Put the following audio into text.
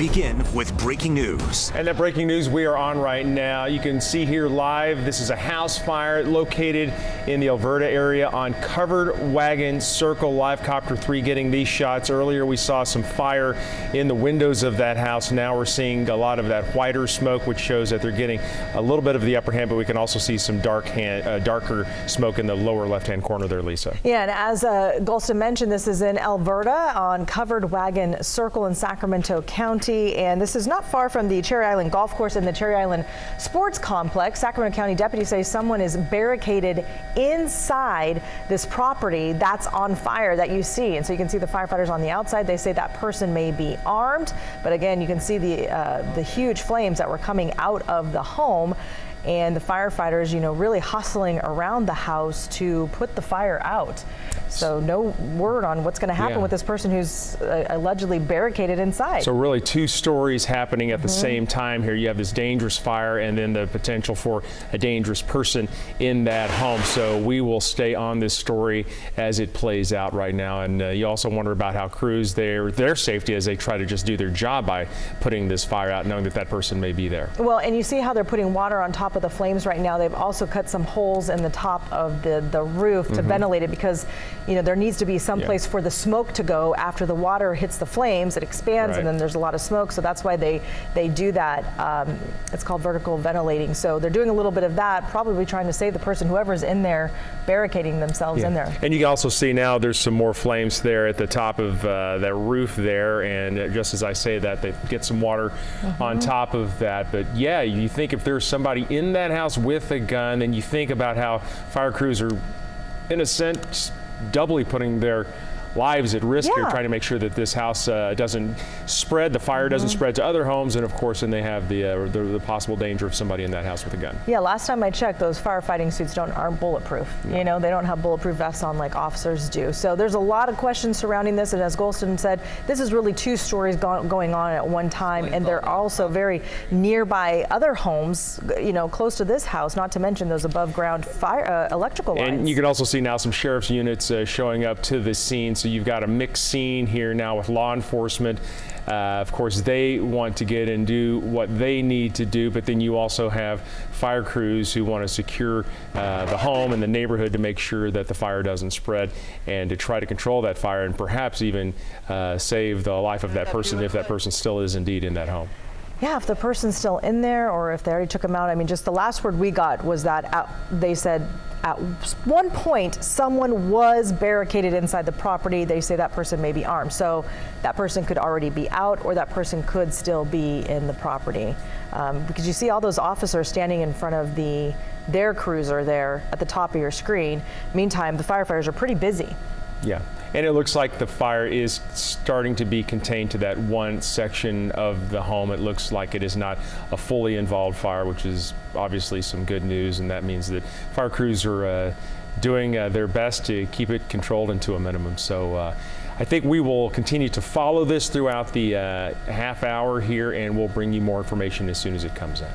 begin with breaking news. And that breaking news we are on right now. You can see here live, this is a house fire located in the Alberta area on Covered Wagon Circle. Live Copter 3 getting these shots. Earlier we saw some fire in the windows of that house. Now we're seeing a lot of that whiter smoke, which shows that they're getting a little bit of the upper hand, but we can also see some darker smoke in the lower left-hand corner there, Lisa. Yeah, and as Golston mentioned, this is in Alberta on Covered Wagon Circle in Sacramento County, and this is not far from the Cherry Island Golf Course and the Cherry Island Sports Complex. Sacramento County deputies say someone is barricaded inside this property that's on fire that you see, and so you can see the firefighters on the outside. They say that person may be armed, but again, you can see the huge flames that were coming out of the home. And the firefighters, really hustling around the house to put the fire out. So no word on what's going to happen with this person who's allegedly barricaded inside. So really two stories happening at the same time here. You have this dangerous fire and then the potential for a dangerous person in that home. So we will stay on this story as it plays out right now. And you also wonder about how crews, their safety as they try to just do their job by putting this fire out, knowing that that person may be there. Well, and you see how they're putting water on top of the flames right now. They've also cut some holes in the top of the roof to ventilate it, because there needs to be some place for the smoke to go after the water hits the flames. It expands and then there's a lot of smoke, so that's why they do that. It's called vertical ventilating. So they're doing a little bit of that, probably trying to save the person, whoever's in there barricading themselves in there. And you can also see now there's some more flames there at the top of that roof there, and just as I say that, they get some water on top of that. But yeah, you think if there's somebody in that house with a gun, then you think about how fire crews are, in a sense, doubly putting their lives at risk here, trying to make sure that this house doesn't spread, the fire doesn't spread to other homes, and of course then they have the possible danger of somebody in that house with a gun. Yeah, last time I checked, those firefighting suits aren't bulletproof. They don't have bulletproof vests on like officers do. So there's a lot of questions surrounding this, and as Golston said, this is really two stories going on at one time, and they're also very nearby other homes, close to this house, not to mention those above ground fire electrical lines. And you can also see now some sheriff's units showing up to the scene. So you've got a mixed scene here now with law enforcement. Of course, they want to get and do what they need to do, but then you also have fire crews who want to secure the home and the neighborhood to make sure that the fire doesn't spread and to try to control that fire and perhaps even save the life of that person if that person still is indeed in that home. Yeah, if the person's still in there or if they already took him out. I mean, just the last word we got was that they said at one point someone was barricaded inside the property. They say that person may be armed. So that person could already be out, or that person could still be in the property. Because you see all those officers standing in front of their cruiser there at the top of your screen. Meantime, the firefighters are pretty busy. Yeah, and it looks like the fire is starting to be contained to that one section of the home. It looks like it is not a fully involved fire, which is obviously some good news, and that means that fire crews are doing their best to keep it controlled and to a minimum. So I think we will continue to follow this throughout the half hour here, and we'll bring you more information as soon as it comes in.